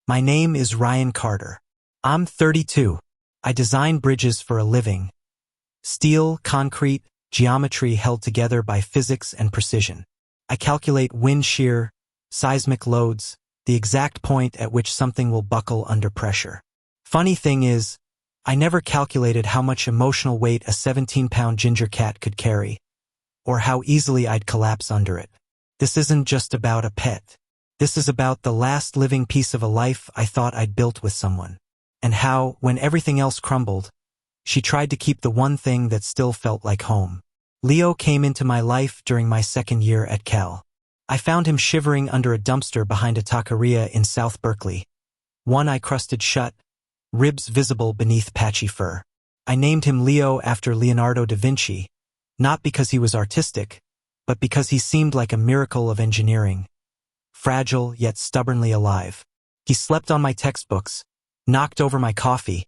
My name is Ryan Carter. I'm 32. I design bridges for a living. Steel, concrete, geometry held together by physics and precision. I calculate wind shear, seismic loads, the exact point at which something will buckle under pressure. Funny thing is, I never calculated how much emotional weight a 17-pound ginger cat could carry, or how easily I'd collapse under it. This isn't just about a pet. This is about the last living piece of a life I thought I'd built with someone. And how, when everything else crumbled, she tried to keep the one thing that still felt like home. Leo came into my life during my second year at Cal. I found him shivering under a dumpster behind a taqueria in South Berkeley, one eye crusted shut, ribs visible beneath patchy fur. I named him Leo after Leonardo da Vinci, not because he was artistic, but because he seemed like a miracle of engineering, fragile yet stubbornly alive. He slept on my textbooks, knocked over my coffee,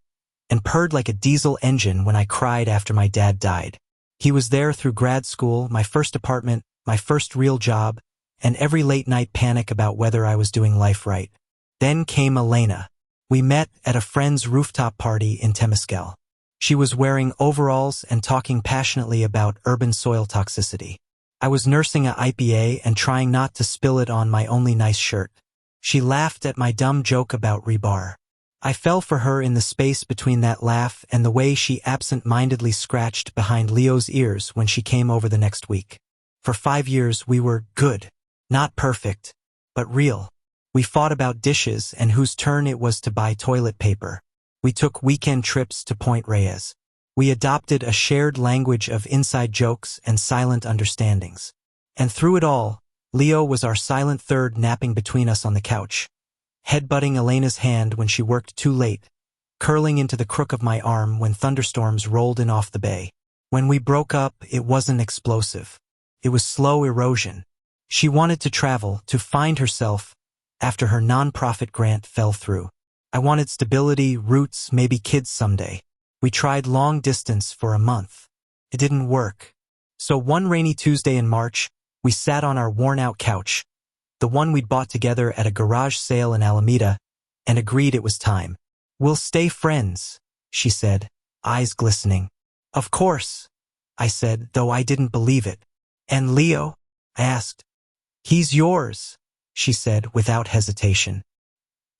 and purred like a diesel engine when I cried after my dad died. He was there through grad school, my first apartment, my first real job, and every late-night panic about whether I was doing life right. Then came Elena. We met at a friend's rooftop party in Temescal. She was wearing overalls and talking passionately about urban soil toxicity. I was nursing a IPA and trying not to spill it on my only nice shirt. She laughed at my dumb joke about rebar. I fell for her in the space between that laugh and the way she absent-mindedly scratched behind Leo's ears when she came over the next week. For 5 years we were good. Not perfect, but real. We fought about dishes and whose turn it was to buy toilet paper. We took weekend trips to Point Reyes. We adopted a shared language of inside jokes and silent understandings. And through it all, Leo was our silent third napping between us on the couch, headbutting Elena's hand when she worked too late, curling into the crook of my arm when thunderstorms rolled in off the bay. When we broke up, it wasn't explosive. It was slow erosion. She wanted to travel, to find herself, after her nonprofit grant fell through. I wanted stability, roots, maybe kids someday. We tried long distance for a month. It didn't work. So one rainy Tuesday in March, we sat on our worn-out couch, the one we'd bought together at a garage sale in Alameda, and agreed it was time. "We'll stay friends," she said, eyes glistening. "Of course," I said, though I didn't believe it. "And Leo?" I asked. "He's yours," she said without hesitation.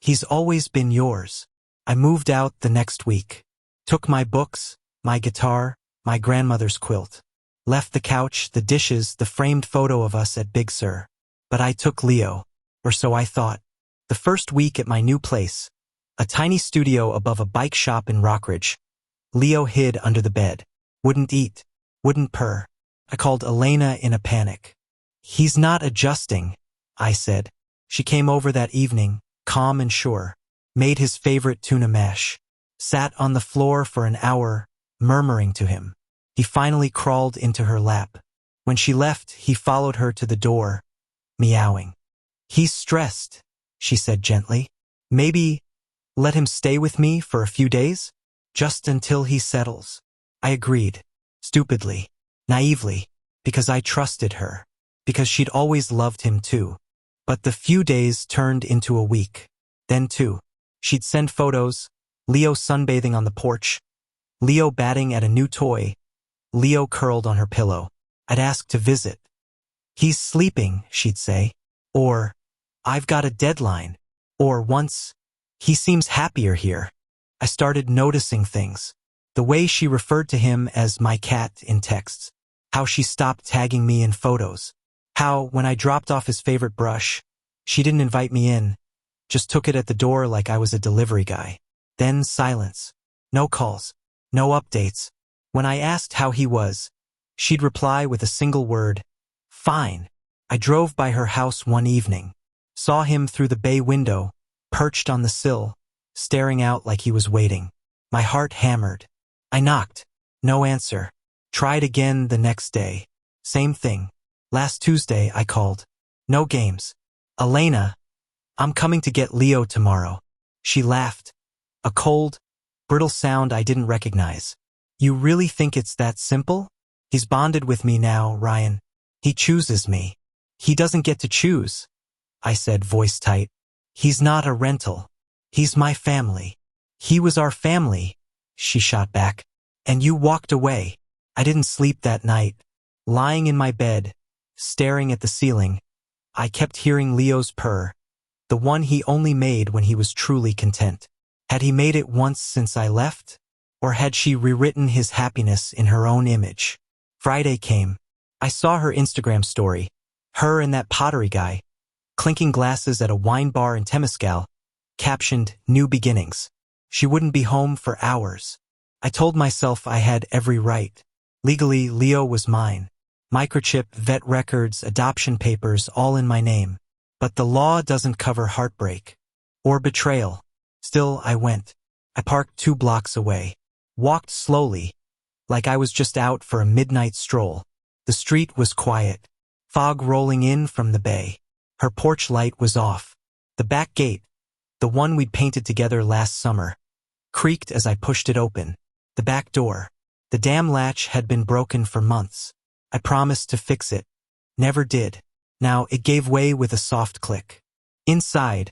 "He's always been yours." I moved out the next week. Took my books, my guitar, my grandmother's quilt. Left the couch, the dishes, the framed photo of us at Big Sur. But I took Leo, or so I thought. The first week at my new place, a tiny studio above a bike shop in Rockridge, Leo hid under the bed. Wouldn't eat, wouldn't purr. I called Elena in a panic. "He's not adjusting," I said. She came over that evening, calm and sure, made his favorite tuna mash, sat on the floor for an hour, murmuring to him. He finally crawled into her lap. When she left, he followed her to the door, meowing. "He's stressed," she said gently. "Maybe let him stay with me for a few days? Just until he settles." I agreed, stupidly, naively, because I trusted her, because she'd always loved him too. But the few days turned into a week. Then 2. She'd send photos, Leo sunbathing on the porch, Leo batting at a new toy, Leo curled on her pillow. I'd ask to visit. "He's sleeping," she'd say. Or, "I've got a deadline." Or once, "He seems happier here." I started noticing things. The way she referred to him as my cat in texts. How she stopped tagging me in photos. How, when I dropped off his favorite brush, she didn't invite me in, just took it at the door like I was a delivery guy. Then silence. No calls. No updates. When I asked how he was, she'd reply with a single word, "Fine." I drove by her house one evening, saw him through the bay window, perched on the sill, staring out like he was waiting. My heart hammered. I knocked. No answer. Tried again the next day. Same thing. Last Tuesday I called. No games. "Elena, I'm coming to get Leo tomorrow." She laughed. A cold, brittle sound I didn't recognize. "You really think it's that simple? He's bonded with me now, Ryan. He chooses me." "He doesn't get to choose," I said, voice tight. "He's not a rental." He's my family. He was our family, she shot back. And you walked away. I didn't sleep that night. Lying in my bed, staring at the ceiling, I kept hearing Leo's purr, the one he only made when he was truly content. Had he made it once since I left? Or had she rewritten his happiness in her own image? Friday came. I saw her Instagram story. Her and that pottery guy, clinking glasses at a wine bar in Temescal, captioned, "New Beginnings." She wouldn't be home for hours. I told myself I had every right. Legally, Leo was mine. Microchip, vet records, adoption papers, all in my name. But the law doesn't cover heartbreak. Or betrayal. Still, I went. I parked 2 blocks away. Walked slowly, like I was just out for a midnight stroll. The street was quiet. Fog rolling in from the bay. Her porch light was off. The back gate, the one we'd painted together last summer, creaked as I pushed it open. The back door. The damn latch had been broken for months. I promised to fix it. Never did. Now it gave way with a soft click. Inside,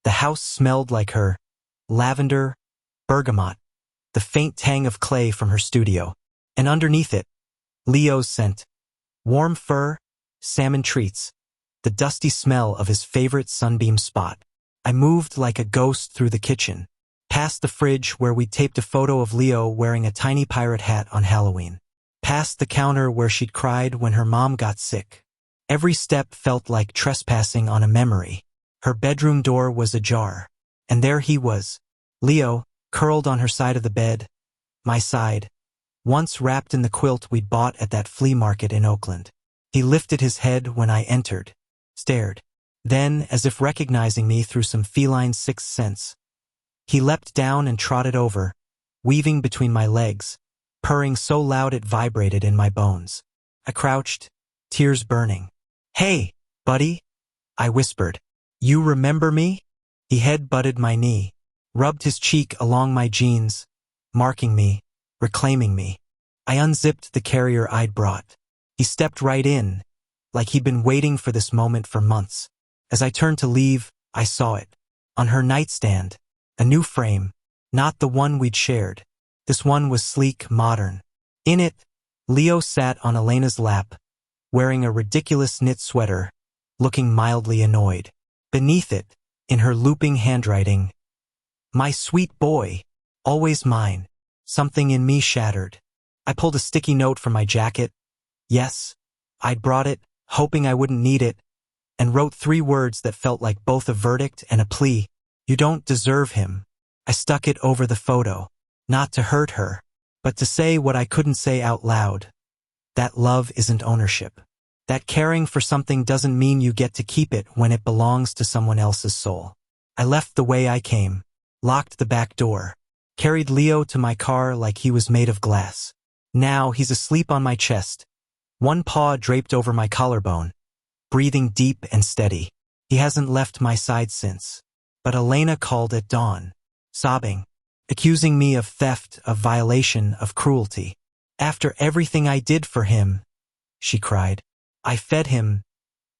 the house smelled like her. Lavender, bergamot, the faint tang of clay from her studio. And underneath it, Leo's scent. Warm fur, salmon treats, the dusty smell of his favorite sunbeam spot. I moved like a ghost through the kitchen, past the fridge where we taped a photo of Leo wearing a tiny pirate hat on Halloween, past the counter where she'd cried when her mom got sick. Every step felt like trespassing on a memory. Her bedroom door was ajar, and there he was, Leo, curled on her side of the bed, my side, once wrapped in the quilt we'd bought at that flea market in Oakland. He lifted his head when I entered, stared. Then, as if recognizing me through some feline sixth sense, he leapt down and trotted over, weaving between my legs, purring so loud it vibrated in my bones. I crouched, tears burning. "Hey, buddy," I whispered. "You remember me?" He head-butted my knee, rubbed his cheek along my jeans, marking me, reclaiming me. I unzipped the carrier I'd brought. He stepped right in, like he'd been waiting for this moment for months. As I turned to leave, I saw it. On her nightstand, a new frame, not the one we'd shared. This one was sleek, modern. In it, Leo sat on Elena's lap, wearing a ridiculous knit sweater, looking mildly annoyed. Beneath it, in her looping handwriting, "My sweet boy, always mine." Something in me shattered. I pulled a sticky note from my jacket. Yes, I'd brought it, hoping I wouldn't need it, and wrote 3 words that felt like both a verdict and a plea. "You don't deserve him." I stuck it over the photo, not to hurt her, but to say what I couldn't say out loud. That love isn't ownership. That caring for something doesn't mean you get to keep it when it belongs to someone else's soul. I left the way I came, locked the back door, carried Leo to my car like he was made of glass. Now he's asleep on my chest, one paw draped over my collarbone, breathing deep and steady. He hasn't left my side since. But Elena called at dawn, sobbing, accusing me of theft, of violation, of cruelty. "After everything I did for him," she cried. "I fed him,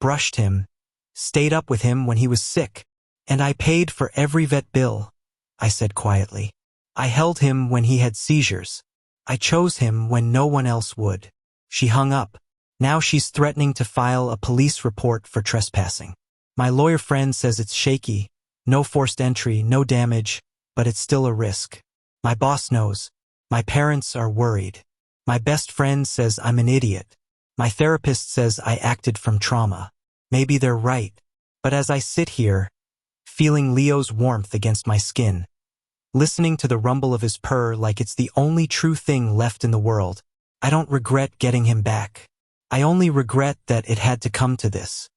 brushed him, stayed up with him when he was sick, and I paid for every vet bill," I said quietly. "I held him when he had seizures. I chose him when no one else would." She hung up. Now she's threatening to file a police report for trespassing. My lawyer friend says it's shaky, no forced entry, no damage, but it's still a risk. My boss knows. My parents are worried. My best friend says I'm an idiot. My therapist says I acted from trauma. Maybe they're right. But as I sit here, feeling Leo's warmth against my skin, listening to the rumble of his purr like it's the only true thing left in the world, I don't regret getting him back. I only regret that it had to come to this.